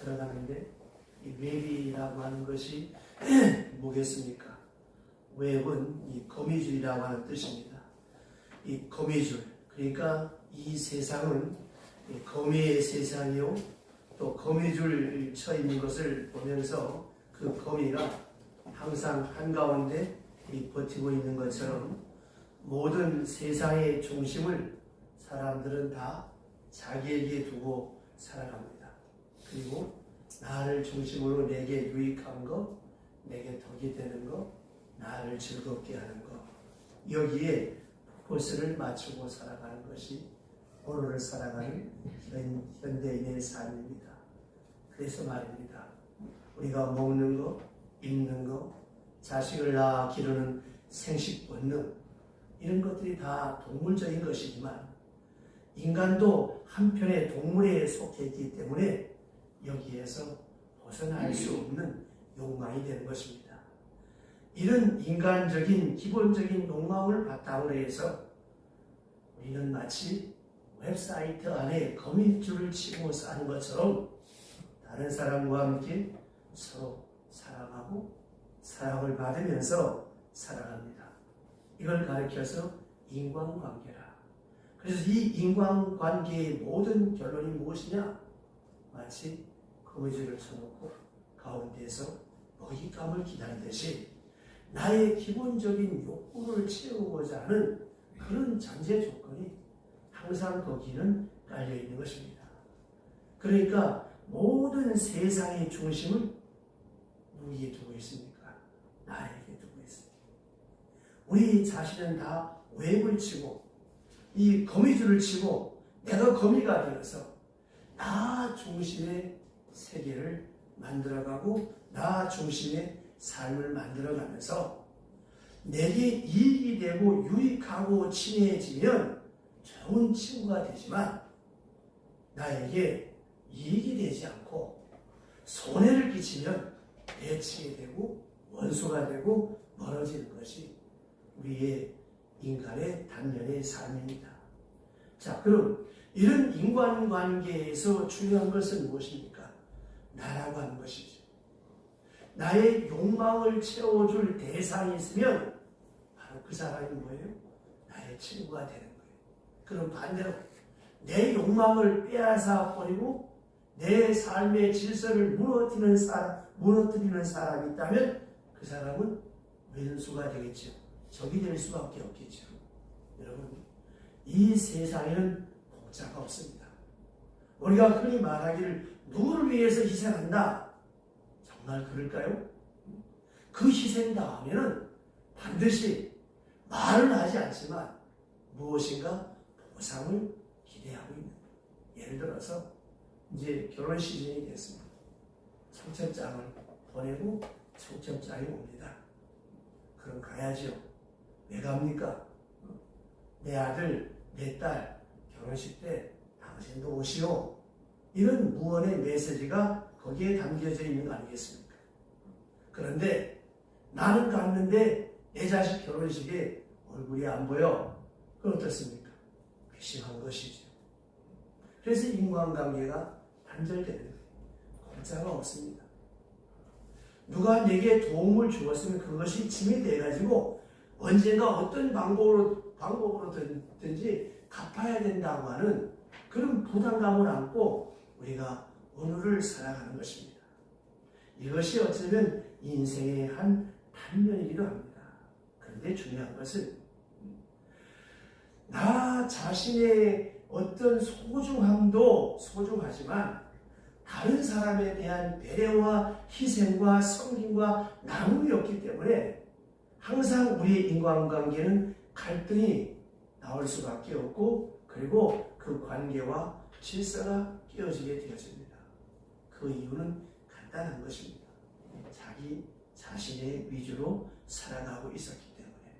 들어가는데 이 웹이라고 하는 것이 뭐겠습니까? 웹은 이 거미줄이라고 하는 뜻입니다. 이 거미줄, 그러니까 이 세상은 거미의 세상이요, 또 거미줄 쳐 있는 것을 보면서 그 거미가 항상 한가운데 버티고 있는 것처럼 모든 세상의 중심을 사람들은 다 자기에게 두고 살아갑니다. 그리고 나를 중심으로 내게 유익한 것, 내게 덕이 되는 것, 나를 즐겁게 하는 것, 여기에 포커스를 맞추고 살아가는 것이 오늘을 살아가는 현대인의 삶입니다. 그래서 말입니다. 우리가 먹는 것, 입는 것, 자식을 낳아 기르는 생식 본능, 이런 것들이 다 동물적인 것이지만 인간도 한편의 동물에 속해 있기 때문에 여기에서 벗어날 수 없는 욕망이 되는 것입니다. 이런 인간적인 기본적인 욕망을 바탕으로 해서 우리는 마치 웹사이트 안에 거미줄을 치고 사는 것처럼 다른 사람과 함께 서로 사랑하고 사랑을 받으면서 살아갑니다. 이걸 가리켜서 인간관계라. 그래서 이 인간관계의 모든 결론이 무엇이냐? 마치 거미줄을 쳐놓고 가운데서 먹잇감을 기다리듯이 나의 기본적인 욕구를 채우고자 하는 그런 전제 조건이 항상 거기는 깔려있는 것입니다. 그러니까 모든 세상의 중심을 누구에게 두고 있습니까? 나에게 두고 있습니다. 우리 자신은 다 웹을 치고 이 거미줄을 치고 내가 거미가 되어서 나 중심의 세계를 만들어가고 나 중심의 삶을 만들어가면서 내게 이익이 되고 유익하고 친해지면 좋은 친구가 되지만 나에게 이익이 되지 않고 손해를 끼치면 배치게 되고 원수가 되고 멀어지는 것이 우리의 인간의 단면의 삶입니다. 자, 그럼 이런 인간관계에서 중요한 것은 무엇입니까? 나라고 하는 것이죠. 나의 욕망을 채워줄 대상이 있으면 바로 그 사람이 뭐예요? 나의 친구가 되는 거예요. 그럼 반대로 내 욕망을 빼앗아 버리고 내 삶의 질서를 무너뜨리는 사람이 있다면 그 사람은 왼수가 되겠죠. 적이 될 수밖에 없겠죠. 여러분, 이 세상에는 공짜가 없습니다. 우리가 흔히 말하기를 누구를 위해서 희생한다. 정말 그럴까요? 그 희생 다음에는 반드시 말은 하지 않지만 무엇인가 보상을 기대하고 있는 거예요. 예를 들어서 이제 결혼 시즌이 됐습니다. 청첩장을 보내고 청첩장이 옵니다. 그럼 가야죠. 왜 갑니까? 내 아들, 내 딸 결혼식 때 당신도 오시오. 이런 무언의 메시지가 거기에 담겨져 있는 거 아니겠습니까? 그런데 나는 갔는데 내 자식 결혼식에 얼굴이 안 보여. 그럼 어떻습니까? 괘씸한 것이죠. 그래서 인간관계가 단절되는 거예요. 공짜가 없습니다. 누가 내게 도움을 주었으면 그것이 짐이 돼가지고 언젠가 어떤 방법으로든지 갚아야 된다고 하는 그런 부담감을 안고 우리가 오늘을 살아가는 것입니다. 이것이 어쩌면 인생의 한 단면이기도 합니다. 그런데 중요한 것은 나 자신의 어떤 소중함도 소중하지만 다른 사람에 대한 배려와 희생과 섬김과 나눔이 없기 때문에 항상 우리의 인간관계는 갈등이 나올 수밖에 없고 그리고 그 관계와 질서가 깨어지게 되어집니다. 그 이유는 간단한 것입니다. 자기 자신의 위주로 살아가고 있었기 때문에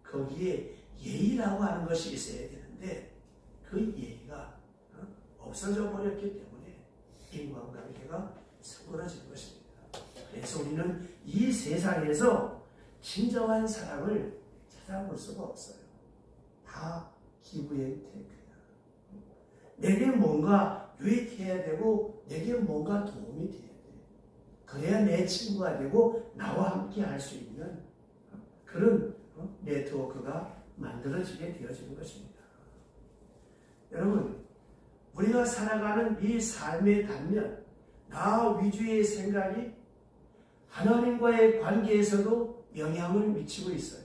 거기에 예의라고 하는 것이 있어야 되는데 그 예의가 없어져 버렸기 때문에 인간관계가 서글어진 것입니다. 그래서 우리는 이 세상에서 진정한 사랑을 찾아볼 수가 없어요. 다 기브앤 테이크야. 내게 뭔가 유익해야 되고 내게 뭔가 도움이 돼야 돼. 그래야 내 친구가 되고 나와 함께 할 수 있는 그런 네트워크가 만들어지게 되어지는 것입니다. 여러분, 우리가 살아가는 이 삶의 단면, 나 위주의 생각이 하나님과의 관계에서도 영향을 미치고 있어요.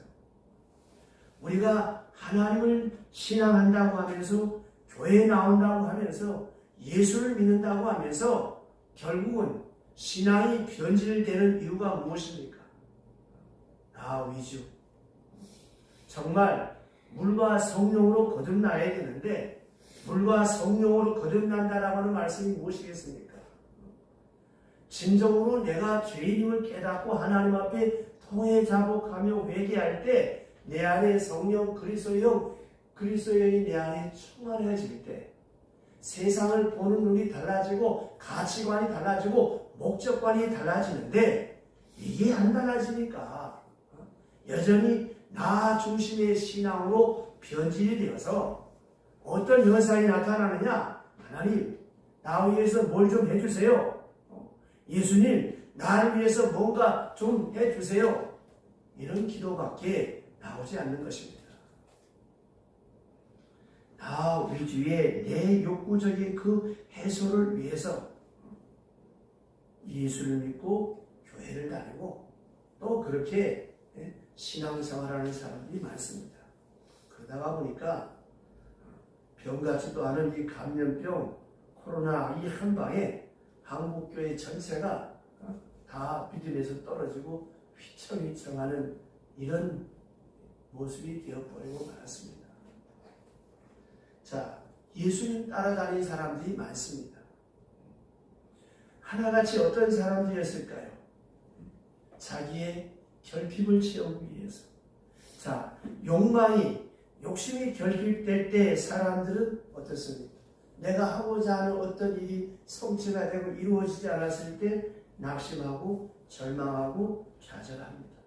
우리가 하나님을 신앙한다고 하면서 교회에 나온다고 하면서 예수를 믿는다고 하면서 결국은 신앙이 변질되는 이유가 무엇입니까? 나 위주. 정말 물과 성령으로 거듭나야 되는데 물과 성령으로 거듭난다라고 하는 말씀이 무엇이겠습니까? 진정으로 내가 죄인임을 깨닫고 하나님 앞에 통회 자복하며 회개할 때 내 안에 성령 그리스도의 영이 내 안에 충만해질 때 세상을 보는 눈이 달라지고 가치관이 달라지고 목적관이 달라지는데 이게 안 달라지니까 여전히 나 중심의 신앙으로 변질이 되어서 어떤 현상이 나타나느냐? 하나님, 나 위해서 뭘 좀 해주세요. 예수님, 나를 위해서 뭔가 좀 해주세요. 이런 기도밖에 나오지 않는 것입니다. 나 위주의 내 욕구적인 그 해소를 위해서 예수를 믿고 교회를 다니고 또 그렇게 신앙생활하는 사람들이 많습니다. 그러다가 보니까 병 같지도 않은 이 감염병, 코로나 이 한방에 한국교회 전체가 다 믿음에서 떨어지고 휘청휘청하는 이런 모습이 되어버리고 말았습니다. 자, 예수님 따라다니는 사람들이 많습니다. 하나같이 어떤 사람들이었을까요? 자기의 결핍을 채우기 위해서. 자, 욕심이 결핍될 때 사람들은 어떻습니까? 내가 하고자 하는 어떤 일이 성취가 되고 이루어지지 않았을 때 낙심하고 절망하고 좌절합니다.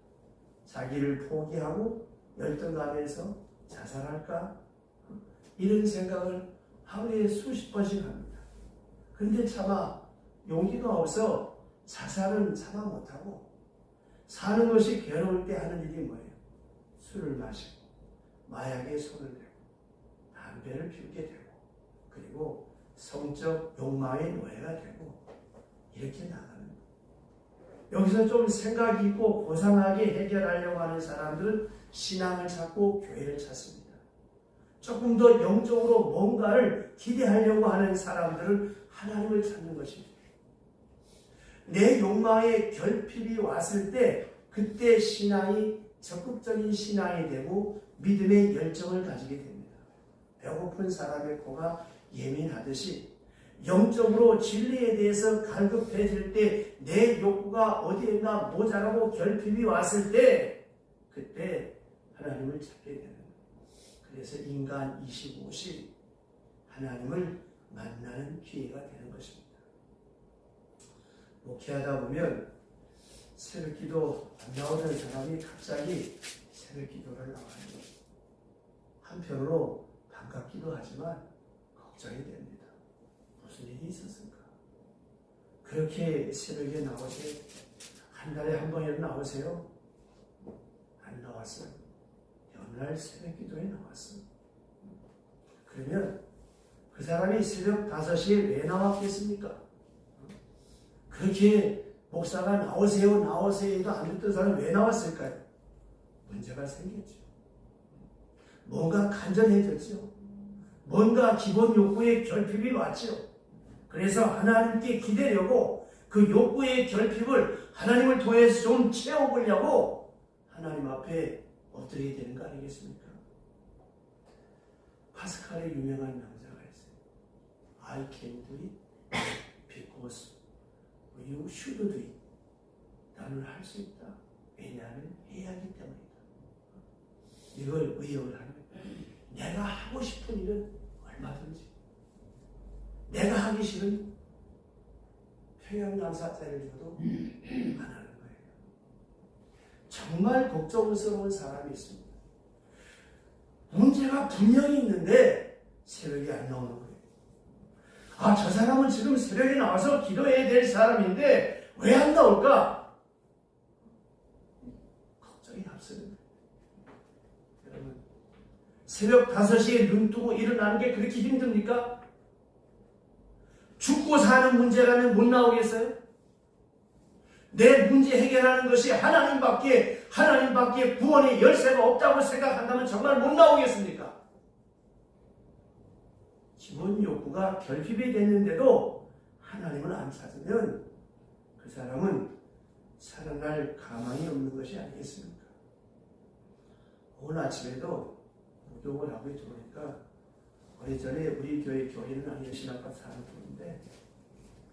자기를 포기하고 열등감에서 자살할까? 이런 생각을 하루에 수십 번씩 합니다. 그런데 차마 용기가 없어 자살은 차마 못하고 사는 것이 괴로울 때 하는 일이 뭐예요? 술을 마시고 마약에 손을 대고 담배를 피우게 되고 그리고 성적 욕망의 노예가 되고 이렇게 나가는 거예요. 여기서 좀 생각 있고 고상하게 해결하려고 하는 사람들은 신앙을 찾고 교회를 찾습니다. 조금 더 영적으로 뭔가를 기대하려고 하는 사람들은 하나님을 찾는 것입니다. 내 욕망의 결핍이 왔을 때 그때 신앙이 적극적인 신앙이 되고 믿음의 열정을 가지게 됩니다. 배고픈 사람의 코가 예민하듯이 영적으로 진리에 대해서 갈급해질 때 내 욕구가 어디에나 모자라고 결핍이 왔을 때 그때 하나님을 찾게 되는 거예요. 그래서 인간 25시 하나님을 만나는 기회가 되는 것입니다. 목회하다 보면 새벽기도 안 나오는 사람이 갑자기 새벽기도를 나와요. 한편으로 반갑기도 하지만 걱정이 됩니다. 무슨 일이 있었을까? 그렇게 새벽에 나오세요? 한 달에 한 번이라도 나오세요? 안 나왔어요. 어느 날 새벽기도에 나왔어요. 그러면 그 사람이 새벽 5시에 왜 나왔겠습니까? 그렇게 목사가 나오세요 해도 안 듣던 사람이 왜 나왔을까요? 문제가 생겼죠. 뭔가 간절해졌죠. 뭔가 기본 욕구의 결핍이 왔죠. 그래서 하나님께 기대려고 그 욕구의 결핍을 하나님을 통해서 좀 채워보려고 하나님 앞에 엎드리게 되는 거 아니겠습니까? 파스칼의 유명한 남자가 있어요. I can do it because you should do it. 나는 할 수 있다. 왜냐하면 해야 하기 때문이다. 이걸 의역을 하는 거예요. 내가 하고 싶은 일은 얼마든지 내가 하기 싫은 평양감사죄를 줘도 안 하는 거예요. 정말 걱정스러운 사람이 있습니다. 문제가 분명히 있는데 새벽에 안 나오는 거예요. 저 사람은 지금 새벽에 나와서 기도해야 될 사람인데 왜 안 나올까? 걱정이 앞서는 여러분, 새벽 5시에 눈 뜨고 일어나는 게 그렇게 힘듭니까? 죽고 사는 문제라면 못 나오겠어요? 내 문제 해결하는 것이 하나님밖에 구원의 열쇠가 없다고 생각한다면 정말 못 나오겠습니까? 기본 욕구가 결핍이 됐는데도 하나님을 안 찾으면 그 사람은 살아날 가망이 없는 것이 아니겠습니까? 오늘 아침에도 목욕을 하고 들어오니까 오래전에 우리 교회 교인은 아니요 신학과 사는 분인데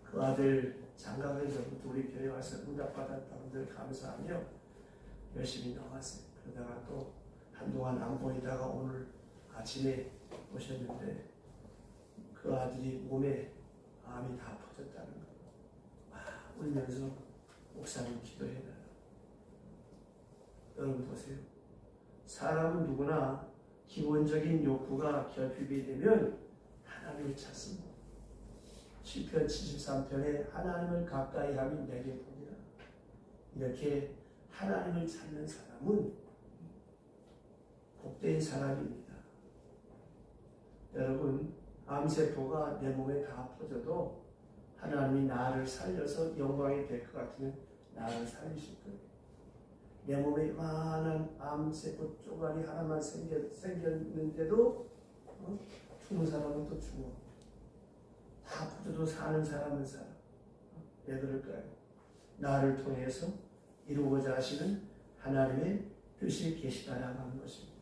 그 아들 장가에서부터 우리 교회 와서 응답받았다는 들 감사하며 열심히 나왔어요. 그러다가 또 한동안 안 보이다가 오늘 아침에 오셨는데 그 아들이 몸에 암이 다 퍼졌다는 거. 울면서 목사님 기도해달라. 여러분 보세요. 사람은 누구나 기본적인 욕구가 결핍이 되면 하나님을 찾습니다. 시편 73편에 하나님을 가까이 하면 내게 보리라. 이렇게 하나님을 찾는 사람은 복된 사람입니다. 여러분, 암세포가 내 몸에 다 퍼져도 하나님이 나를 살려서 영광이 될 것 같으면 나를 살리실 거예요. 내 몸에 많은 암세포 쪼가리 하나만 생겼는데도 죽는 사람은 또 죽어. 다 퍼져도 사는 사람은 살아. 왜 그럴까요? 나를 통해서 이루고자 하시는 하나님의 뜻이 계시다라고 하는 것입니다.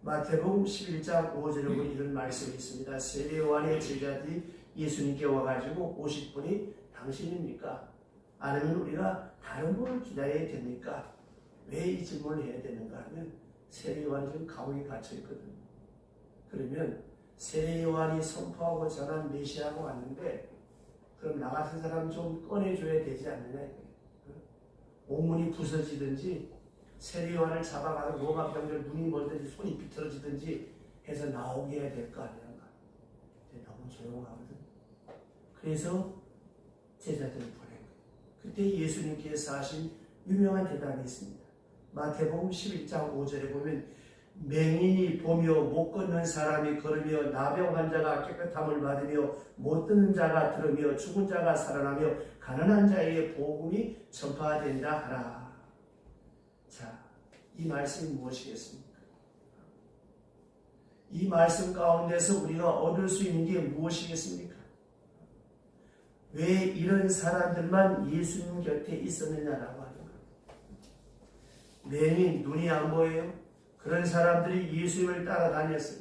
마태복음 11장 5절에 보면 이런 말씀이 있습니다. 세례 요한의 제자들이 예수님께 와가지고 50분이 당신입니까? 아니면 우리가 다른 분을 기다려야 됩니까? 왜 이 질문을 해야 되는가 하면 세례 요한이 지금 감옥에 갇혀 있거든요. 그러면 세례 요한이 선포하고 전한 메시아가 왔는데 그럼 나 같은 사람 좀 꺼내줘야 되지 않느냐. 옥문이 부서지든지 세례 요한을 잡아가서 로마 병들 눈이 멀든지 손이 비틀어지든지 해서 나오게 해야 될 거 아니란가. 너무 조용하거든. 그래서 제자들을 보낸 거예요. 그때 예수님께서 하신 유명한 대답이 있습니다. 마태복음 11장 5절에 보면 맹인이 보며 못 걷는 사람이 걸으며 나병 환자가 깨끗함을 받으며 못 듣는 자가 들으며 죽은 자가 살아나며 가난한 자에게 복음이 전파된다 하라. 자, 이 말씀이 무엇이겠습니까? 이 말씀 가운데서 우리가 얻을 수 있는 게 무엇이겠습니까? 왜 이런 사람들만 예수님 곁에 있었느냐라고 하는 거예요. 맹인 눈이 안 보여요? 그런 사람들이 예수님을 따라다녔어요.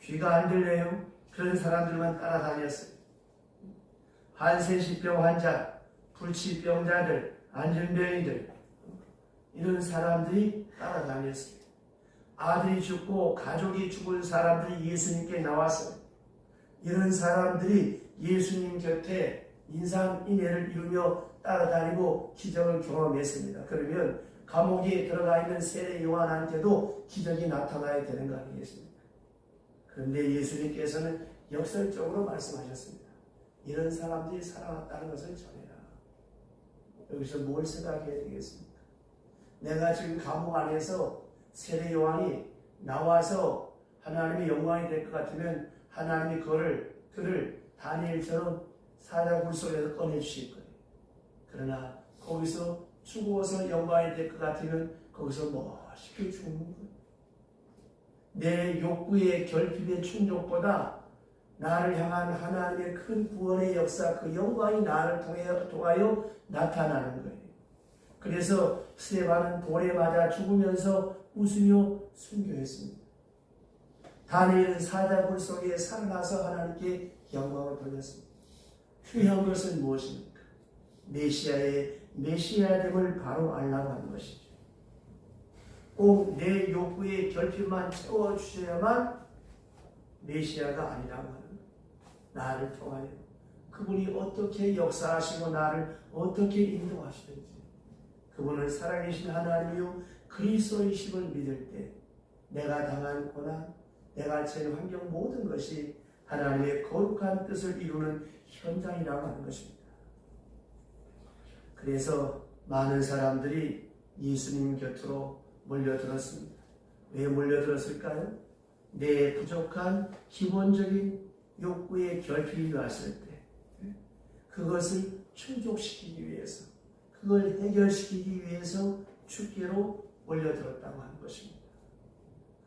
귀가 안 들려요? 그런 사람들만 따라다녔어요. 한센시병 환자, 불치병자들, 안전병이들 이런 사람들이 따라다녔어요. 아들이 죽고 가족이 죽은 사람들이 예수님께 나왔어요. 이런 사람들이 예수님 곁에 인상인해를 이루며 따라다니고 기적을 경험했습니다. 그러면 감옥에 들어가 있는 세례 요한한테도 기적이 나타나야 되는 거 아니겠습니까? 그런데 예수님께서는 역설적으로 말씀하셨습니다. 이런 사람들이 살아났다는 것을 전해라. 여기서 뭘 생각해야 되겠습니까? 내가 지금 감옥 안에서 세례 요한이 나와서 하나님의 영광이 될 것 같으면 하나님이 그를 다니엘처럼 사자굴 속에서 꺼내주실 거예요. 그러나 거기서 죽어서 영광이 될 것 같으면 거기서 멋있게 죽는 거예요. 내 욕구의 결핍의 충족보다 나를 향한 하나님의 큰 구원의 역사, 그 영광이 나를 통하여 나타나는 거예요. 그래서 스데반은 돌에 맞아 죽으면서 웃으며 순교했습니다. 다니엘은 사자굴 속에 살아나서 하나님께 영광을 돌렸습니다. 필요한 것은 무엇입니까? 메시아됨을 바로 알라고 하는 것이죠. 꼭 내 욕구의 결핍만 채워주셔야만 메시아가 아니라고 하는 거예요. 나를 통하여 그분이 어떻게 역사하시고 나를 어떻게 인도하시든지 그분은 살아계신 하나님이요 그리스도이심을 믿을 때 내가 당한 고난, 내가 처한 환경 모든 것이 하나님의 거룩한 뜻을 이루는 현장이라고 하는 것입니다. 그래서 많은 사람들이 예수님 곁으로 몰려들었습니다. 왜 몰려들었을까요? 내 부족한 기본적인 욕구의 결핍이 왔을 때 그것을 충족시키기 위해서, 그걸 해결시키기 위해서 주께로 몰려들었다고 하는 것입니다.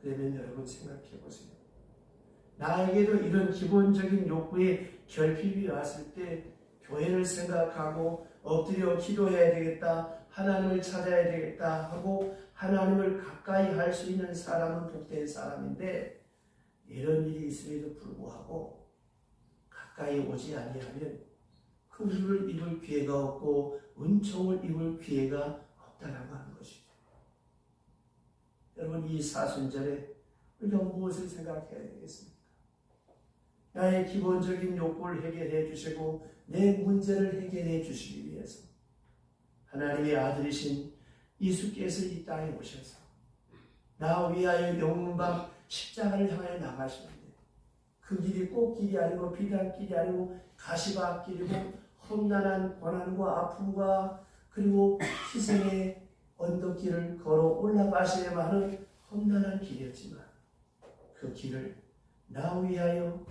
그러면 여러분 생각해 보세요. 나에게도 이런 기본적인 욕구의 결핍이 왔을 때 교회를 생각하고 엎드려 기도해야 되겠다, 하나님을 찾아야 되겠다 하고 하나님을 가까이 할 수 있는 사람은 복된 사람인데, 이런 일이 있음에도 불구하고 가까이 오지 아니하면 흙을 입을 기회가 없고 은총을 입을 기회가 없다라고 하는 것이죠. 여러분, 이 사순절에 우리가 무엇을 생각해야 되겠습니까? 나의 기본적인 욕구를 해결해 주시고 내 문제를 해결해 주시기 위해서 하나님의 아들이신 예수께서 이 땅에 오셔서 나 위하여 영문방 십자가를 향해 나가시는데, 그 길이 꽃길이 아니고 비단길이 아니고 가시밭길이고 험난한 고난과 아픔과 그리고 희생의 언덕길을 걸어 올라가셔야만 하는 험난한 길이었지만, 그 길을 나 위하여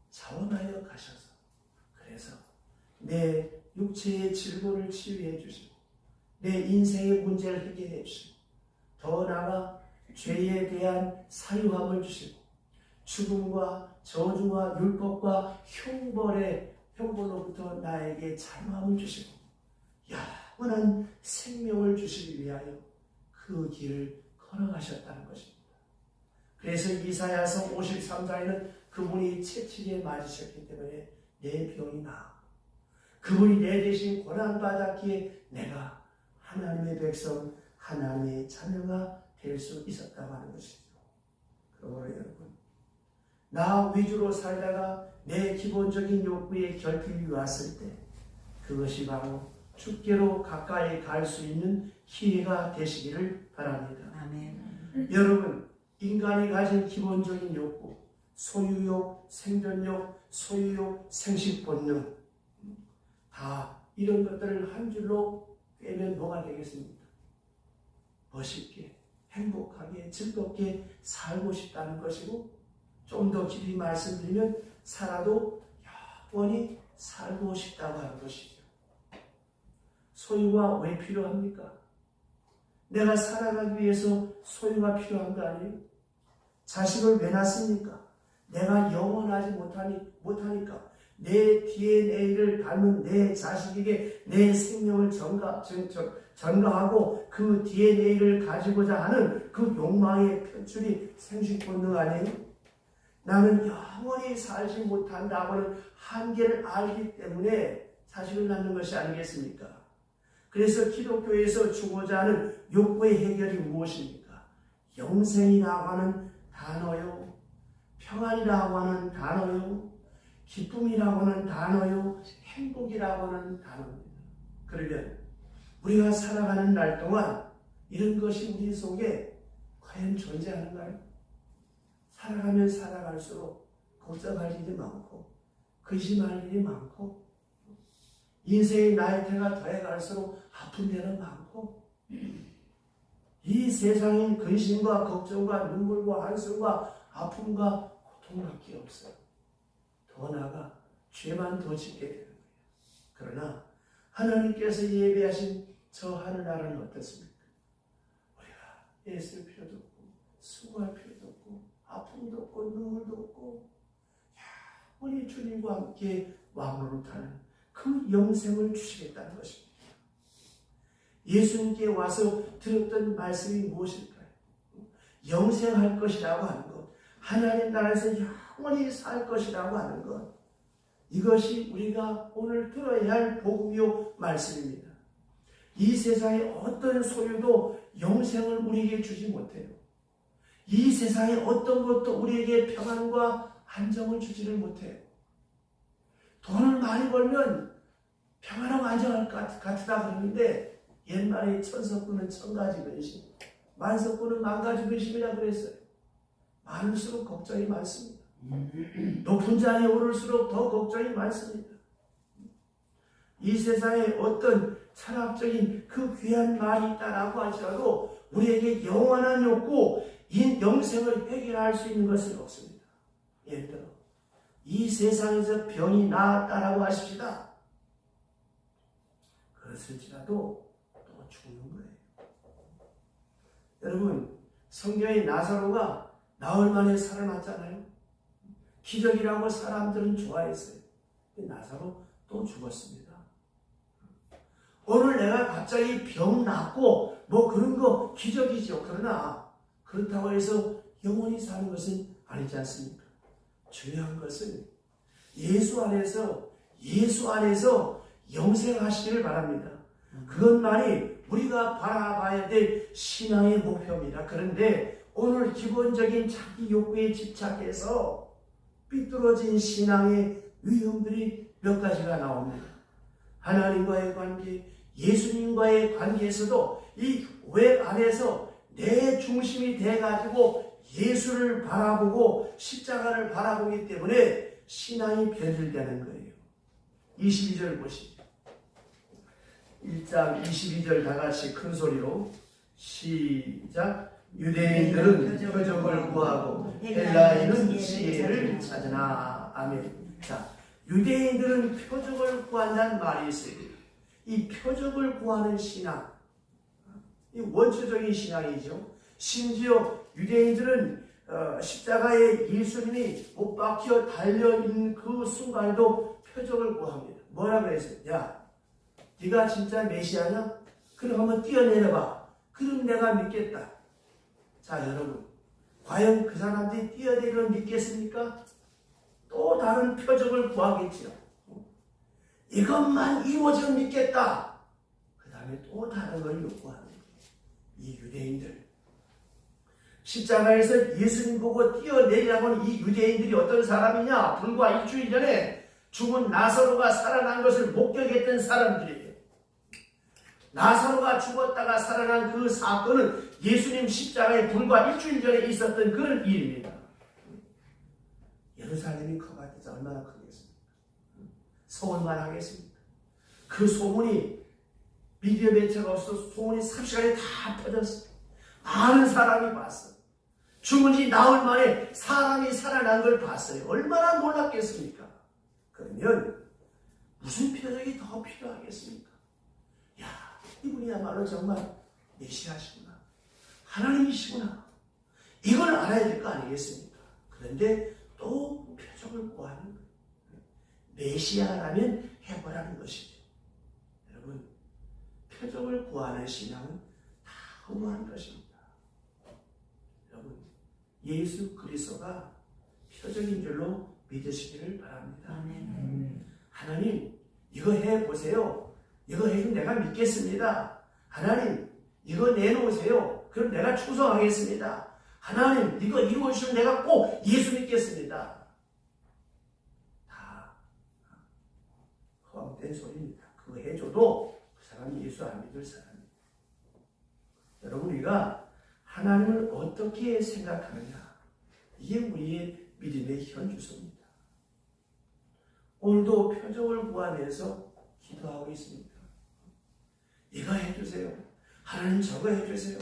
자원하여 가셔서, 그래서 내 육체의 질고를 치유해 주시고 내 인생의 문제를 해결해 주시고 더 나아가 죄에 대한 사유함을 주시고 죽음과 저주와 율법과 형벌로부터 나에게 자유함을 주시고 영원한 생명을 주시기 위하여 그 길을 걸어가셨다는 것입니다. 그래서 이사야서 53장에는 그분이 채찍에 맞으셨기 때문에 내 병이 나아, 그분이 내 대신 고난받았기에 내가 하나님의 백성, 하나님의 자녀가 될 수 있었다고 하는 것이죠. 그러므로 여러분, 나 위주로 살다가 내 기본적인 욕구에 결핍이 왔을 때 그것이 바로 주께로 가까이 갈 수 있는 기회가 되시기를 바랍니다. 아멘. 여러분, 인간이 가진 기본적인 욕구, 소유욕, 생존욕, 소유욕, 생식본능, 다 이런 것들을 한 줄로 꿰면 뭐가 되겠습니까? 멋있게, 행복하게, 즐겁게 살고 싶다는 것이고, 좀 더 깊이 말씀드리면 살아도 영원히 살고 싶다고 하는 것이죠. 소유가 왜 필요합니까? 내가 살아가기 위해서 소유가 필요한 거 아니에요? 자식을 왜 낳습니까? 내가 영원하지 못하니까 내 DNA를 닮은 내 자식에게 내 생명을 전가하고 그 DNA를 가지고자 하는 그 욕망의 표출이 생식본능 아니에요? 나는 영원히 살지 못한다고는 한계를 알기 때문에 자식을 낳는 것이 아니겠습니까? 그래서 기독교에서 주고자 하는 욕구의 해결이 무엇입니까? 영생이라고 하는 단어요, 평안이라고 하는 단어요, 기쁨이라고 하는 단어요, 행복이라고 하는 단어입니다. 그러면 우리가 살아가는 날 동안 이런 것이 우리 속에 과연 존재하는가요? 살아가면 살아갈수록 걱정할 일이 많고 근심할 일이 많고 인생의 나이테가 더해갈수록 아픈 데는 많고, 이 세상엔 근심과 걱정과 눈물과 한숨과 아픔과 고통밖에 없어요. 더 나아가 죄만 더 짓게 되는 거예요. 그러나 하나님께서 예비하신 저 하늘나라는 어떻습니까? 우리가 애쓸 필요도 없고 수고할 필요도 없고 아픔도 없고 눈물도 없고 영원히 주님과 함께 왕노릇하는 그 영생을 주시겠다는 것입니다. 예수님께 와서 들었던 말씀이 무엇일까요? 영생할 것이라고 하는 것, 하나님 나라에서 영원히 살 것이라고 하는 것, 이것이 우리가 오늘 들어야 할 복음이요 말씀입니다. 이 세상의 어떤 소유도 영생을 우리에게 주지 못해요. 이 세상의 어떤 것도 우리에게 평안과 안정을 주지를 못해요. 돈을 많이 벌면 평안하고 안정할 것 같다 그러는데, 옛말에 천석구는 천가지 근심, 만석구는 만가지 근심이라 그랬어요. 많을수록 걱정이 많습니다. 높은 자리에 오를수록 더 걱정이 많습니다. 이 세상에 어떤 철학적인 그 귀한 말이 있다라고 하더라도 우리에게 영원한 욕구, 영생을 해결할 수 있는 것은 없습니다. 예를 들어 이 세상에서 병이 나았다라고 하십시다. 그랬을지라도 또 죽는 거예요. 여러분, 성경의 나사로가 나흘 만에 살아났잖아요. 기적이라고 사람들은 좋아했어요. 나사로 또 죽었습니다. 오늘 내가 갑자기 병 낫고 뭐 그런 거 기적이죠. 그러나 그렇다고 해서 영원히 사는 것은 아니지 않습니까? 중요한 것은 예수 안에서 영생하시기를 바랍니다. 그것만이 우리가 바라봐야 될 신앙의 목표입니다. 그런데 오늘 기본적인 자기 욕구에 집착해서 삐뚤어진 신앙의 위험들이 몇 가지가 나옵니다. 하나님과의 관계, 예수님과의 관계에서도 이 왜 안에서 내 중심이 돼가지고 예수를 바라보고 십자가를 바라보기 때문에 신앙이 변질되는 거예요. 22절 보시죠. 1장 22절 다 같이 큰 소리로 시작. 유대인들은 표적을 구하고 헬라인은 지혜를 찾으나. 아멘. 자, 유대인들은 표적을 구한다는 말이 있어요. 이 표적을 구하는 신앙, 이 원초적인 신앙이죠. 심지어 유대인들은 십자가에 예수님이 못 박혀 달려있는 그 순간에도 표적을 구합니다. 뭐라 그랬어요? 야, 네가 진짜 메시아냐? 그럼 한번 뛰어내려봐. 그럼 내가 믿겠다. 자, 여러분, 과연 그 사람들이 뛰어내리면 믿겠습니까? 또 다른 표적을 구하겠죠. 이것만 이루어지면 믿겠다. 그 다음에 또 다른 걸 요구하는 거예요. 이 유대인들, 십자가에서 예수님 보고 뛰어내리라고 하는 이 유대인들이 어떤 사람이냐? 불과 일주일 전에 죽은 나사로가 살아난 것을 목격했던 사람들이에요. 나사로가 죽었다가 살아난 그 사건은 예수님 십자가에 불과 일주일 전에 있었던 그런 일입니다. 예루살렘이 커봤자 얼마나 크겠습니까? 소문만 하겠습니까? 그 소문이 미디어 매체가 없어서 소문이 30시간에 다 퍼졌어요. 많은 사람이 봤어요. 죽은 지 나흘 만에 사람이 살아난 걸 봤어요. 얼마나 놀랐겠습니까? 그러면 무슨 표적이 더 필요하겠습니까? 야, 이분이야말로 정말 메시아시구나. 하나님이시구나. 이걸 알아야 될 거 아니겠습니까? 그런데 또 표적을 구하는 거예요. 메시아라면 해보라는 것이죠. 여러분, 표적을 구하는 신앙은 다 허무한 것입니다. 여러분, 예수 그리스도가 표적인 줄로 믿으시기를 바랍니다. 하나님, 이거 해보세요. 이거 해주면 내가 믿겠습니다. 하나님, 이거 내놓으세요. 그럼 내가 충성하겠습니다. 하나님, 이거 이루어주시면 내가 꼭 예수 믿겠습니다. 다 허황된 소리입니다. 그거 해줘도 그 사람이 예수 안 믿을 사람입니다. 여러분, 우리가 하나님을 어떻게 생각하느냐, 이게 우리의 믿음의 현주소입니다. 오늘도 표적을 구하면서 기도하고 있습니다. 이거 해주세요. 하나님 저거 해주세요.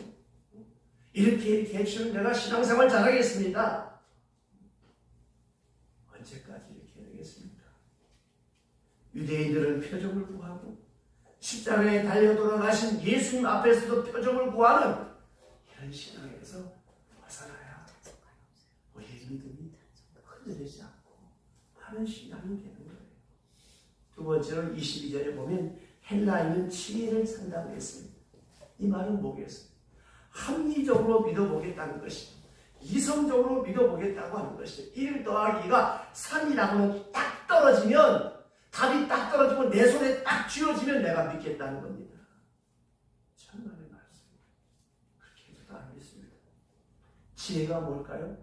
이렇게 해주시면 내가 신앙생활 잘하겠습니다. 언제까지 이렇게 해야 되겠습니까? 유대인들은 표적을 구하고 십자가에 달려 돌아가신 예수님 앞에서도 표적을 구하는 이런 신앙에서 벗어나야 우리의 믿음이 흔들리지 않고 하는 신앙이 되는 거예요. 두 번째로 22절에 보면 헬라인은 지혜를 산다고 했습니다. 이 말은 뭐겠어요? 합리적으로 믿어보겠다는 것이죠. 이성적으로 믿어보겠다고 하는 것이죠. 1 더하기 2가 3이라고 하면 딱 떨어지면, 답이 딱 떨어지면 내 손에 딱 쥐어지면 내가 믿겠다는 겁니다. 천만의 말씀. 그렇게 해도 안 믿습니다. 지혜가 뭘까요?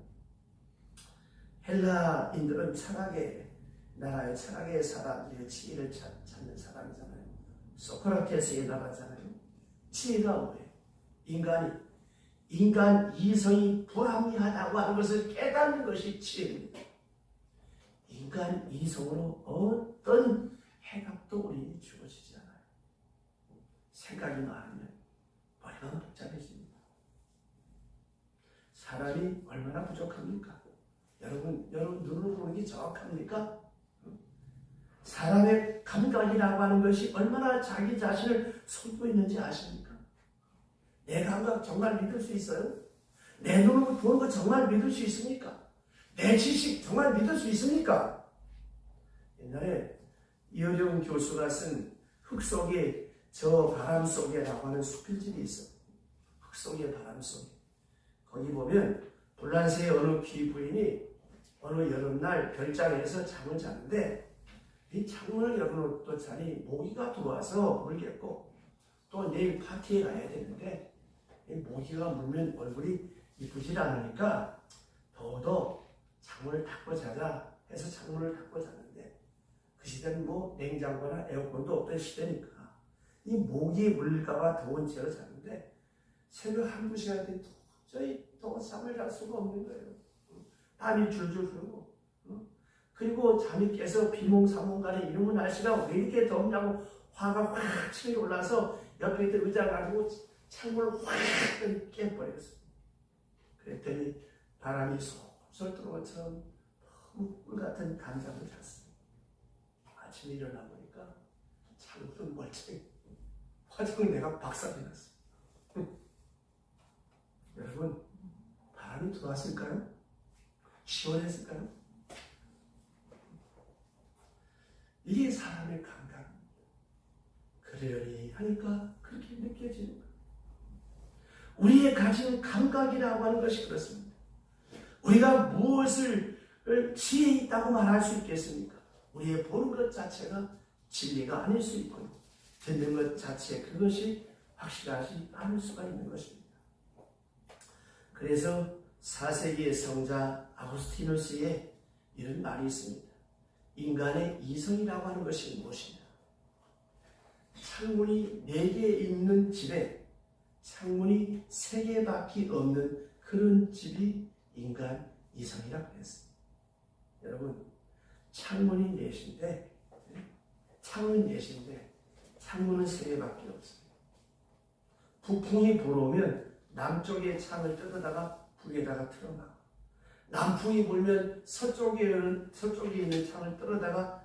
헬라인들은 철학의 나라의 철학의 사람들의 지혜를 찾는 사람이잖아요. 소크라테스의 나라잖아요. 지혜가 뭐예요? 인간 이성이 불합리하다고 하는 것을 깨닫는 것이 지혜입니다. 인간 이성으로 어떤 해답도 우리에게 주어지지 않아요. 생각이 많으면 머리가 복잡해집니다. 사람이 얼마나 부족합니까? 여러분 눈으로 보는 게 정확합니까? 사람의 감각이라고 하는 것이 얼마나 자기 자신을 속고 있는지 아십니까? 내 감각 정말 믿을 수 있어요? 내 눈으로 보는 거 정말 믿을 수 있습니까? 내 지식 정말 믿을 수 있습니까? 옛날에 이어령 교수가 쓴 흙 속에 저 바람 속에라고 하는 수필집이 있어요. 흙 속의 바람 속에. 거기 보면 볼란세의 어느 귀부인이 어느 여름날 별장에서 잠을 자는데 이 창문을 열어놓더니 모기가 들어와서 물겠고 또 내일 파티에 가야 되는데 이 모기가 물면 얼굴이 이쁘질 않으니까 더더 창문을 닫고 자자 해서 창문을 닫고 자는데 그 시대는 뭐 냉장고나 에어컨도 없던 시대니까 이 모기에 물릴까봐 더운 채로 자는데 새벽 1-2시간 때 도저히 잠을 잘 수가 없는 거예요. 땀이 줄줄 흐르고 그리고 잠이 깨서 비몽사몽간에 이러면 날씨가 왜 이렇게 덥냐고 화가 확 치밀어 올라서 옆에 있던 의자 가지고 창문을 확 깨버렸어요. 그랬더니 바람이 솔솔 들어온 것처럼 너무 꿀같은 감잠을 잤어요. 아침에 일어나 보니까 창문은 멀쩡히 화장은 내가 박살이 났어요. 여러분 바람이 들어왔을까요? 시원했을까요? 이게 사람의 감각입니다. 그러려니 하니까 그렇게 느껴지는 거예요. 우리의 가진 감각이라고 하는 것이 그렇습니다. 우리가 무엇을 지혜 있다고 말할 수 있겠습니까? 우리의 보는 것 자체가 진리가 아닐 수 있고 듣는 것 자체 그것이 확실하지 않을 수가 있는 것입니다. 그래서 4세기의 성자 아구스티누스의 이런 말이 있습니다. 인간의 이성이라고 하는 것이 무엇이냐? 창문이 4개 있는 집에 창문이 3개밖에 없는 그런 집이 인간 이성이라고 했습니다. 여러분 창문이 4개인데 창문은 3개밖에 없습니다. 북풍이 불어오면 남쪽의 창을 뜯어다가 북에다가 틀어놔. 남풍이 불면 서쪽에 있는 창을 뜯어다가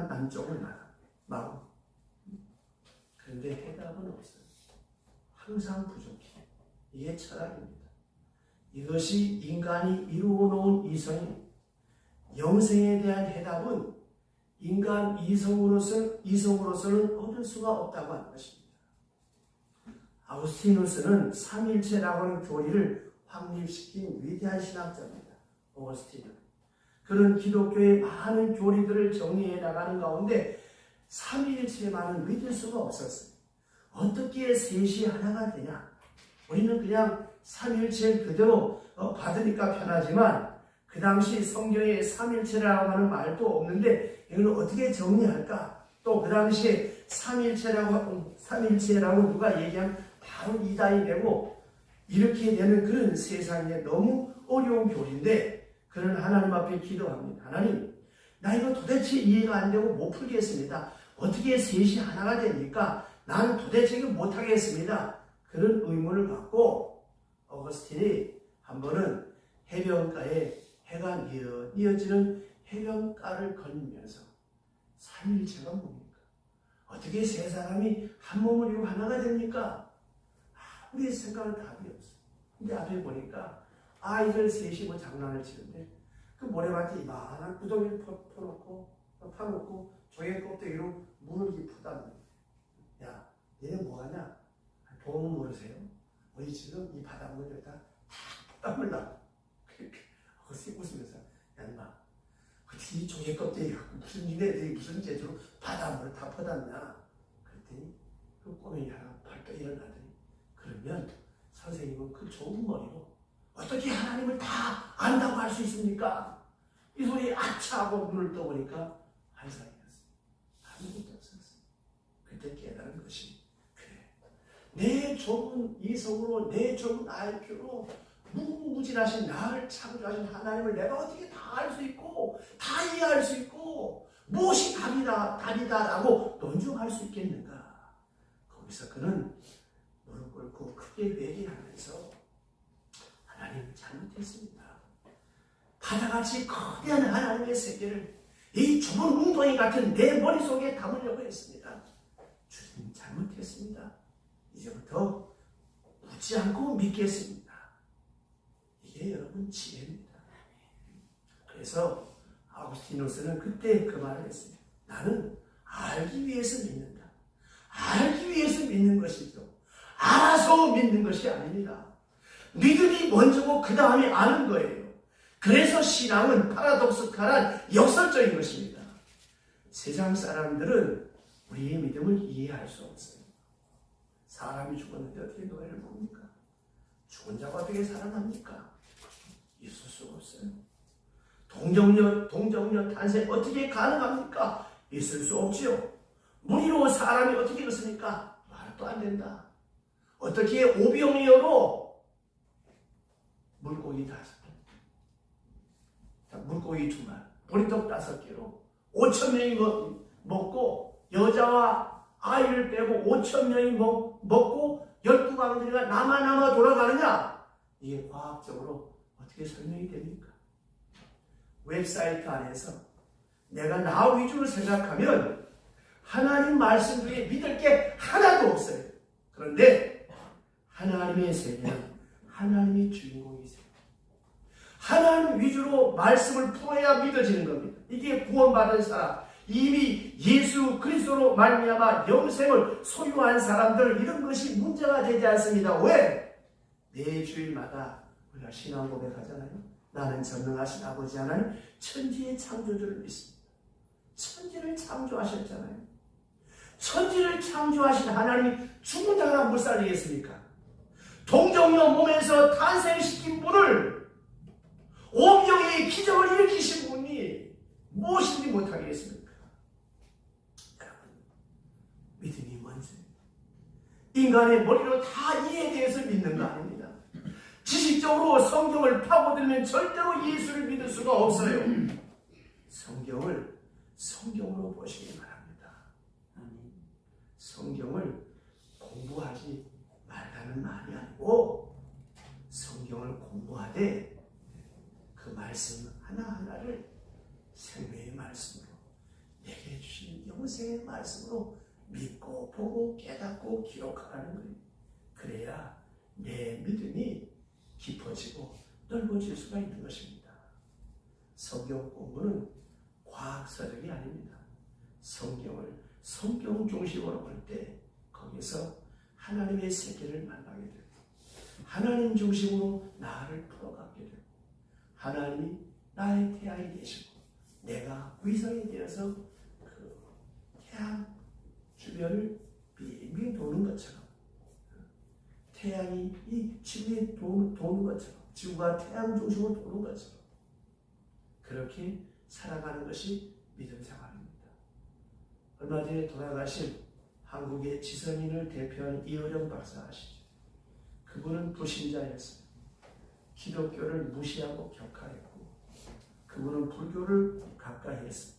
남쪽을 막아. 그런데 해답은 없어요. 항상 부족해. 이게 철학입니다. 이것이 인간이 이루어놓은 이성이 영생에 대한 해답은 인간 이성으로서는 얻을 수가 없다고 하는 것입니다. 아구스티누스는 삼일체라고 하는 교리를 확립시킨 위대한 신학자입니다. 어거스틴은. 그런 기독교의 많은 교리들을 정리해 나가는 가운데 삼위일체만은 믿을 수가 없었어요. 어떻게 셋이 하나가 되냐? 우리는 그냥 삼위일체를 그대로 받으니까 편하지만 그 당시 성경에 삼위일체라고 하는 말도 없는데 이걸 어떻게 정리할까? 또 그 당시에 삼위일체라고 누가 얘기하면 바로 이단이 되고 이렇게 되는 그런 세상에 너무 어려운 교리인데 그런 하나님 앞에 기도합니다. 하나님, 나 이거 도대체 이해가 안 되고 못 풀겠습니다. 어떻게 셋이 하나가 됩니까? 난 도대체 이거 못하겠습니다. 그런 의문을 갖고 어거스틴이 한 번은 해변가에 해가 뉘어지는 해변가를 걸으면서 삼일체가 뭡니까? 어떻게 세 사람이 한 몸을 이루고 하나가 됩니까? 우리의 생각은 답이 없어. 근데 앞에 보니까 아이들 셋이 뭐 장난을 치는데 그 모래밭에 이만한 구덩이를 파놓고 조개 껍데기로 문을 깊어다. 야, 얘네 뭐하냐? 보면 모르세요? 우리 지금 이 바닷물 여기다 다 땀을 나. 그렇게 웃으면서 야 인마 어떻게 이 조개 껍데기 갖고 무슨 니네들이 무슨 재주로 바닷물을 다 퍼놨냐? 그랬더니 그 꼬맹이 하나 벌떡 일어나더니 그러면 선생님은 그 좋은 머리로 어떻게 하나님을 다 안다고 할 수 있습니까? 이 소리 아차 하고 눈을 떠보니까 한상이었어요. 아무것도 없었어요. 그때 깨달은 것이 그래. 내 좁은 이성으로 내 좁은 IQ로 무궁무진하신 나를 창조하신 하나님을 내가 어떻게 다 알 수 있고 다 이해할 수 있고 무엇이 답이다라고 논증할 수 있겠는가? 거기서 그는 무릎 꿇고 크게 회개하면서 하나님 잘못했습니다. 바다같이 거대한 하나님의 세계를 이 좁은 웅덩이 같은 내 머릿속에 담으려고 했습니다. 주님 잘못했습니다. 이제부터 묻지 않고 믿겠습니다. 이게 여러분 지혜입니다. 그래서 아우구스티누스는 그때 그 말을 했습니다. 나는 알기 위해서 믿는다. 알기 위해서 믿는 것이죠. 알아서 믿는 것이 아닙니다. 믿음이 먼저고 그 다음에 아는 거예요. 그래서 신앙은 파라독스칼한 역설적인 것입니다. 세상 사람들은 우리의 믿음을 이해할 수 없어요. 사람이 죽었는데 어떻게 노예를 부릅니까? 죽은 자가 어떻게 살아납니까? 있을 수가 없어요. 동정녀 탄생 어떻게 가능합니까? 있을 수 없지요. 무리로 사람이 어떻게 그렇습니까? 말도 안 된다. 어떻게 오병이어로 물고기 5개, 물고기 2마리, 보리떡 5개로 5,000명이 먹고 여자와 아이를 빼고 5,000명이 먹고 12강들이가 남아 돌아가느냐? 이게 과학적으로 어떻게 설명이 됩니까? 웹사이트 안에서 내가 나 위주로 생각하면 하나님 말씀 중에 믿을 게 하나도 없어요. 그런데 하나님의 세계는 하나님이 주인공이세요. 하나님 위주로 말씀을 풀어야 믿어지는 겁니다. 이게 구원받은 사람, 이미 예수 그리스도로 말미암아 영생을 소유한 사람들, 이런 것이 문제가 되지 않습니다. 왜? 매 주일마다 우리가 신앙 고백하잖아요. 나는 전능하신 아버지 하나님 천지의 창조주를 믿습니다. 천지를 창조하셨잖아요. 천지를 창조하신 하나님이 죽은 자가 못 살리겠습니까? 동정녀 몸에서 탄생시킨 분을, 오병이의 기적을 일으키신 분이 무엇인지 못하겠습니까? 여러분, 믿음이 먼저입니다. 인간의 머리로 다 이해에 대해서 믿는 거 아닙니다. 지식적으로 성경을 파고들면 절대로 예수를 믿을 수가 없어요. 성경을 성경으로 보시기 바랍니다. 성경을 공부하지 말라는 말이 아니고 성경을 공부하되 그 말씀 하나하나를 생명의 말씀으로, 내게 주신 영생의 말씀으로 믿고 보고 깨닫고 기록하라는 거예요. 그래야 내 믿음이 깊어지고 넓어질 수가 있는 것입니다. 성경 공부는 과학서적이 아닙니다. 성경 중심으로 볼 때 거기서 하나님의 세계를 만나게 되고 하나님 중심으로 나를 풀어가게 되고 하나님이 나의 태양이 되시고 내가 위성이 되어서 그 태양 주변을 빙빙 도는 것처럼, 태양이 이 지구에 도는 것처럼, 지구가 태양 중심으로 도는 것처럼 그렇게 살아가는 것이 믿음 생활입니다. 얼마 전에 돌아가신 한국의 지성인을 대표하는 이어령 박사 아시죠? 그분은 불신자였어요. 기독교를 무시하고 격하했고 그분은 불교를 가까이 했어요.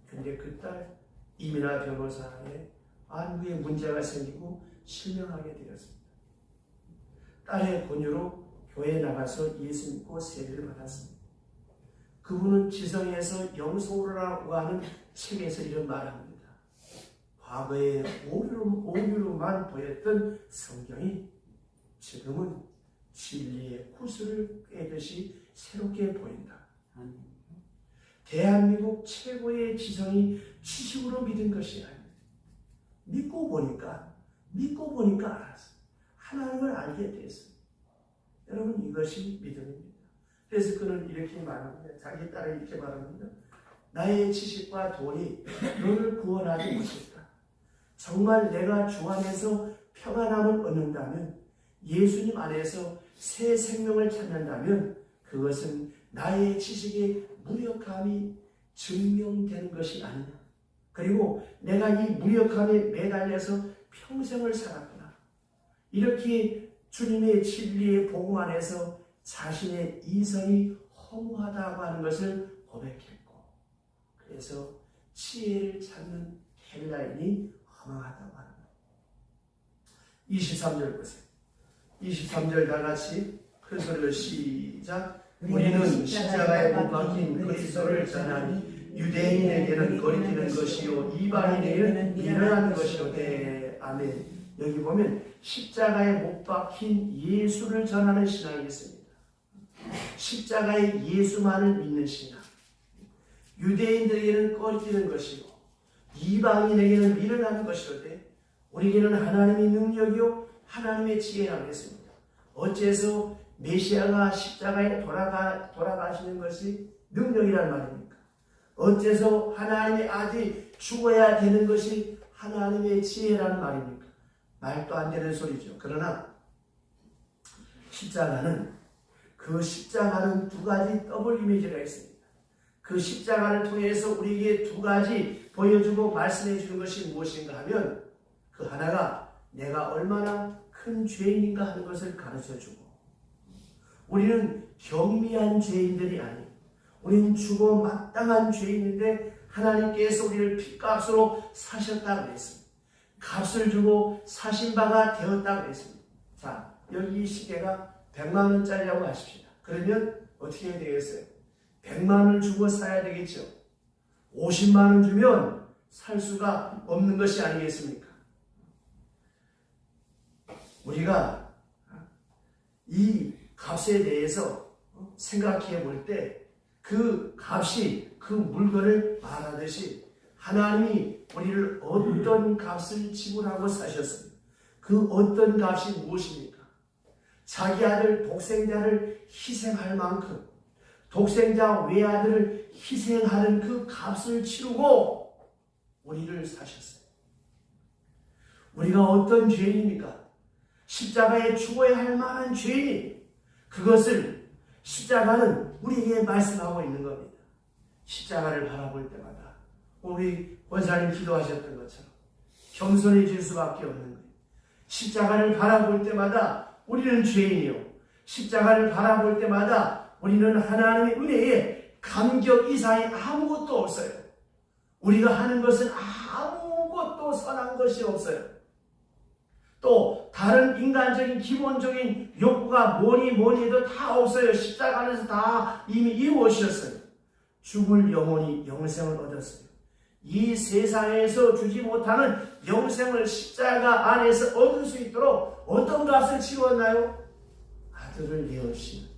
근데 그 딸 이민아 변호사의 안구에 문제가 생기고 실명하게 되었습니다. 딸의 권유로 교회에 나가서 예수 믿고 세례를 받았습니다. 그분은 지성에서 영소라고 하는 책에서 이런 말합니다. 과거에 오류로만 보였던 성경이 지금은 진리의 구슬을 꿰듯이 새롭게 보인다. 대한민국 최고의 지성이 지식으로 믿은 것이 아닙니다. 믿고 보니까 알았어요. 하나님을 알게 됐어요. 여러분, 이것이 믿음입니다. 그래서 그는 이렇게 말합니다. 자기 딸을 이렇게 말합니다. 나의 지식과 돈이 너를 구원하지 못했다. 정말 내가 주 안에서 평안함을 얻는다면, 예수님 안에서 새 생명을 찾는다면 그것은 나의 지식의 무력함이 증명되는 것이 아니냐. 그리고 내가 이 무력함에 매달려서 평생을 살았구나. 이렇게 주님의 진리의 복음 안에서 자신의 이성이 허무하다고 하는 것을 고백했고, 그래서 지혜를 찾는 헬라인이 허망하다고 하는 거예요. 23절 보세요. 23절 다 같이 큰 소리로 시작. 우리는 십자가에 못 박힌 그리스도를 전하니 유대인에게는 거리끼는 것이요 이방인에게는 미련한 것이오되. 아멘. 여기 보면 십자가에 못 박힌 예수를 전하는 신앙이 있습니다. 십자가의 예수만을 믿는 신앙. 유대인들에게는 거리끼는 것이고 이방인에게는 미련한 것이오되 우리에게는 하나님의 능력이요 하나님의 지혜라고 했습니다. 어째서 메시아가 십자가에 돌아가시는 것이 능력이란 말입니까? 어째서 하나님의 아들이 죽어야 되는 것이 하나님의 지혜라는 말입니까? 말도 안 되는 소리죠. 그러나 십자가는 두 가지 더블 이미지가 있습니다. 그 십자가를 통해서 우리에게 두 가지 보여주고 말씀해 주는 것이 무엇인가 하면, 그 하나가 내가 얼마나 큰 죄인인가 하는 것을 가르쳐주고, 우리는 경미한 죄인들이 아닌, 우리는 죽어 마땅한 죄인인데 하나님께서 우리를 핏값으로 사셨다고 했습니다. 값을 주고 사신 바가 되었다고 했습니다. 자, 여기 이 시계가 100만 원짜리라고 하십시다. 그러면 어떻게 해야 되겠어요? 100만 원을 주고 사야 되겠죠. 50만 원 주면 살 수가 없는 것이 아니겠습니까? 우리가 이 값에 대해서 생각해 볼 때 그 값이 그 물건을 말하듯이 하나님이 우리를 어떤 값을 지불하고 사셨습니까? 그 어떤 값이 무엇입니까? 자기 아들 독생자를 희생할 만큼 독생자 외아들을 희생하는 그 값을 치르고 우리를 사셨어요. 우리가 어떤 죄인입니까? 십자가에 죽어야 할 만한 죄인. 그것을 십자가는 우리에게 말씀하고 있는 겁니다. 십자가를 바라볼 때마다 우리 권사님 기도하셨던 것처럼 겸손해질 수밖에 없는 거예요. 십자가를 바라볼 때마다 우리는 죄인이요, 십자가를 바라볼 때마다 우리는 하나님의 은혜에 감격 이상의 아무것도 없어요. 우리가 하는 것은 아무것도 선한 것이 없어요. 또 다른 인간적인 기본적인 욕구가 뭐니 해도 다 없어요. 십자가 안에서 다 이미 이루어지셨어요. 죽을 영혼이 영생을 얻었어요. 이 세상에서 주지 못하는 영생을 십자가 안에서 얻을 수 있도록 어떤 값을 치루었나요? 아들을 내어주신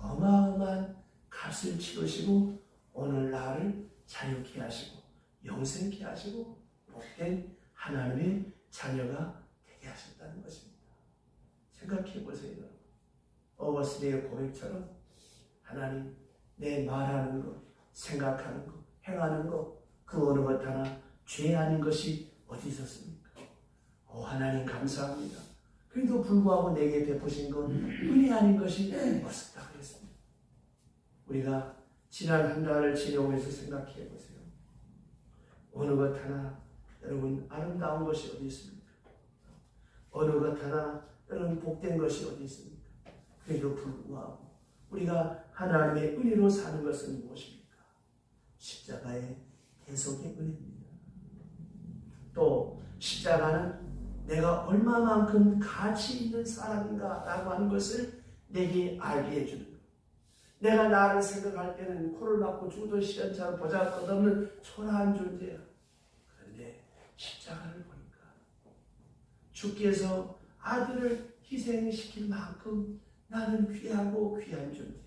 어마어마한 값을 치르시고 오늘 나를 자유케 하시고 영생케 하시고 복된 하나님의 자녀가 되게 하셨다는 것입니다. 생각해 보세요. 어거스틴의 고백처럼 하나님, 내 말하는 것, 생각하는 것, 행하는 것, 그 어느 것 하나 죄 아닌 것이 어디 있었습니까? 하나님 감사합니다. 그래도 불구하고 내게 베푸신 건 은혜 아닌 것이 없었다 그랬습니다. 우리가 지난 한 달을 지내오면서 생각해 보세요. 어느 것 하나 여러분 아름다운 것이 어디 있습니까? 어느 것 하나 여러분 복된 것이 어디 있습니까? 그래도 불구하고 우리가 하나님의 은혜로 사는 것은 무엇입니까? 십자가의 대속의 은혜입니다. 또 십자가는 내가 얼마만큼 가치 있는 사람인가 라고 하는 것을 내게 알게 해주는 거예요. 내가 나를 생각할 때는 코를 막고 죽던 시련처럼 보잘것없는 초라한 존재야. 그런데 십자가를 보니까 주께서 아들을 희생시킬 만큼 나는 귀하고 귀한 존재.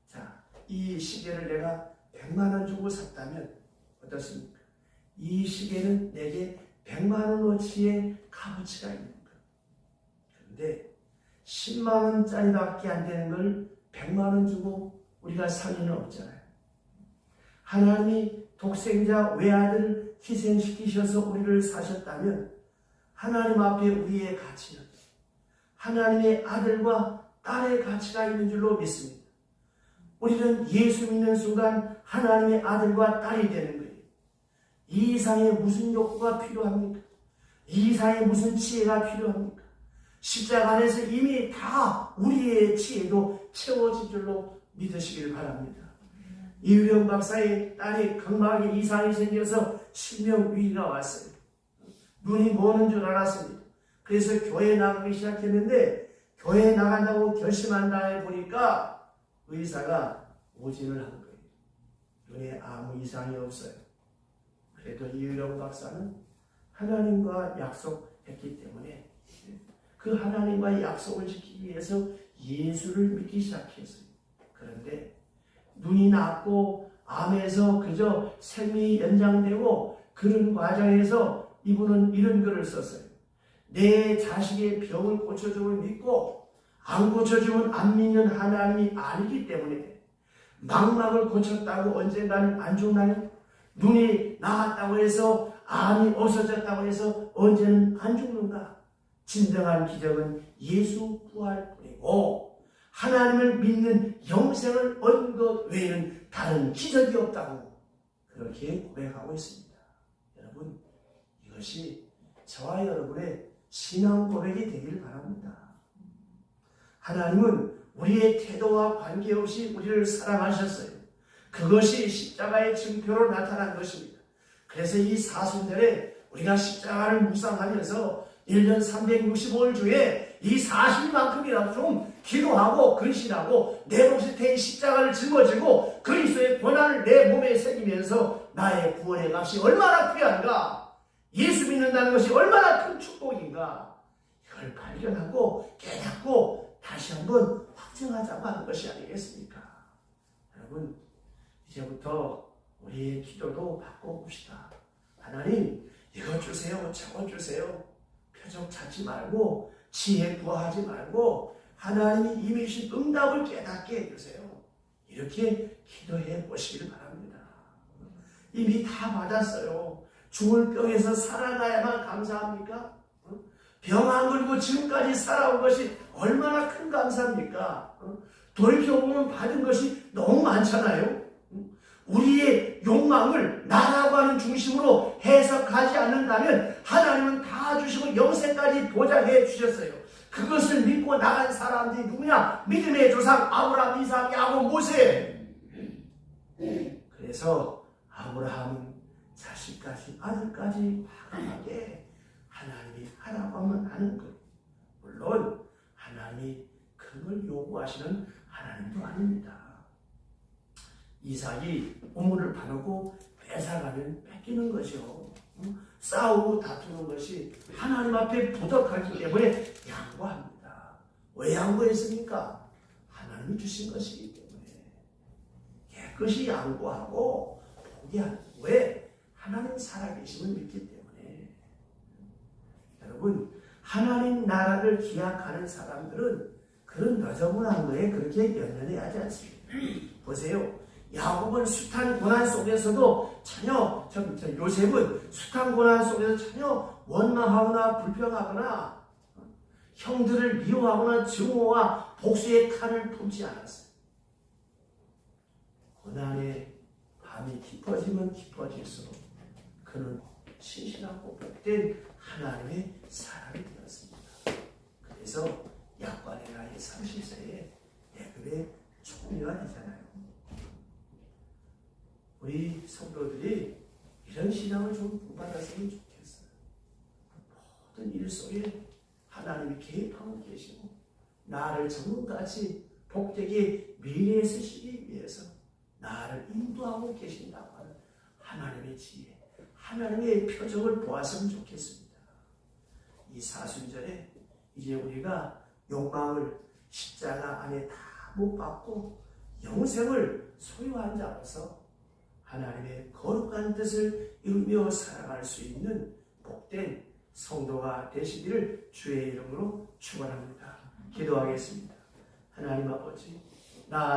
자, 이 시계를 내가 100만 원 주고 샀다면 어떻습니까? 이 시계는 내게 100만 원어치의 값어치가 있는 거예요. 그런데 10만 원짜리밖에 안 되는 걸 100만 원 주고 우리가 살 리는 없잖아요. 하나님이 독생자 외아들을 희생시키셔서 우리를 사셨다면 하나님 앞에 우리의 가치는 하나님의 아들과 딸의 가치가 있는 줄로 믿습니다. 우리는 예수 믿는 순간 하나님의 아들과 딸이 되는 거예요. 이 이상의 무슨 욕구가 필요합니까? 이 이상의 무슨 지혜가 필요합니까? 십자가 안에서 이미 다 우리의 지혜도 채워진 줄로 믿으시길 바랍니다. 이유령 박사의 딸이 각막에 이상이 생겨서 실명위기가 왔어요. 눈이 뭐는 줄 알았습니다. 그래서 교회에 나가기 시작했는데 교회에 나간다고 결심한 다음에 보니까 의사가 오진을 한 거예요. 눈에 아무 이상이 없어요. 그래도 이유령 박사는 하나님과 약속했기 때문에 그 하나님과의 약속을 지키기 위해서 예수를 믿기 시작했어요. 그런데 눈이 났고 암에서 그저 생명이 연장되고 그런 과정에서 이분은 이런 글을 썼어요. 내 자식의 병을 고쳐줌을 믿고 안 고쳐주면 안 믿는 하나님이 아니기 때문에 망막을 고쳤다고 언젠가는 안 죽나요? 눈이 나았다고 해서 암이 없어졌다고 해서 언제는 안 죽는가? 진정한 기적은 예수 부활뿐이고 하나님을 믿는 영생을 얻는 것 외에는 다른 기적이 없다고 그렇게 고백하고 있습니다. 여러분, 이것이 저와 여러분의 신앙 고백이 되길 바랍니다. 하나님은 우리의 태도와 관계없이 우리를 사랑하셨어요. 그것이 십자가의 증표로 나타난 것입니다. 그래서 이 사순절에 우리가 십자가를 묵상하면서 1년 365일 중에 이 40일만큼이라도 좀 기도하고 근신하고 내 몫이 된 십자가를 짊어지고 그리스도의 고난을 내 몸에 새기면서 나의 구원의 값이 얼마나 귀한가, 예수 믿는다는 것이 얼마나 큰 축복인가, 이걸 발견하고 깨닫고 다시 한번 확증하자고 하는 것이 아니겠습니까? 여러분, 이제부터 우리의 기도도 바꿔봅시다. 하나님, 이것 주세요, 저것 주세요. 표적 찾지 말고 지혜 구하지 말고 하나님이 이미 주신 응답을 깨닫게 해주세요. 이렇게 기도해 보시길 바랍니다. 이미 다 받았어요. 죽을 병에서 살아나야만 감사합니까? 병 안 걸고 지금까지 살아온 것이 얼마나 큰 감사입니까? 돌이켜보면 받은 것이 너무 많잖아요. 우리의 욕망을 나라고 하는 중심으로 해석하지 않는다면 하나님은 다 주시고 영생까지 보장해 주셨어요. 그것을 믿고 나간 사람들이 누구냐? 믿음의 조상 아브라함, 이삭, 야곱, 모세. 그래서 아브라함은 자식까지 아들까지 과감하게 하나님이 하라고 하면 하는 것. 물론 하나님이 그걸 요구하시는 하나님도 아닙니다. 이삭이 우물을 파놓고 뺏어가면 뺏기는 것이요. 싸우고 다투는 것이 하나님 앞에 부덕하기 때문에 양보합니다. 왜 양보했습니까? 하나님이 주신 것이기 때문에 깨끗이 양보하고 포기하는. 왜? 하나님 살아계심을 믿기 때문에. 여러분, 하나님 나라를 기약하는 사람들은 그런 너저분한 거에 그렇게 연연해하지 않습니다. 보세요. 야곱은 숱한 고난 속에서도 전혀, 요셉은 숱한 고난 속에서 전혀 원망하거나 불평하거나 형들을 미워하거나 증오와 복수의 칼을 품지 않았어요. 고난의 밤이 깊어지면 깊어질수록 그는 신실하고 복된 하나님의 사람이 되었습니다. 그래서 약관의 나이 30세에 애굽의 총리가 되잖아요. 우리 성도들이 이런 신앙을 좀 본받았으면 좋겠어요. 모든 일 속에 하나님이 개입하고 계시고 나를 전문같이 복되게 미래에 쓰시기 위해서 나를 인도하고 계신다고 하는 하나님의 지혜, 하나님의 표적을 보았으면 좋겠습니다. 이 사순절에 이제 우리가 욕망을 십자가 안에 다 못 받고 영생을 소유한 자로서 하나님의 거룩한 뜻을 이루며 살아갈 수 있는 복된 성도가 되시기를 주의 이름으로 축원합니다. 기도하겠습니다. 하나님 아버지, 나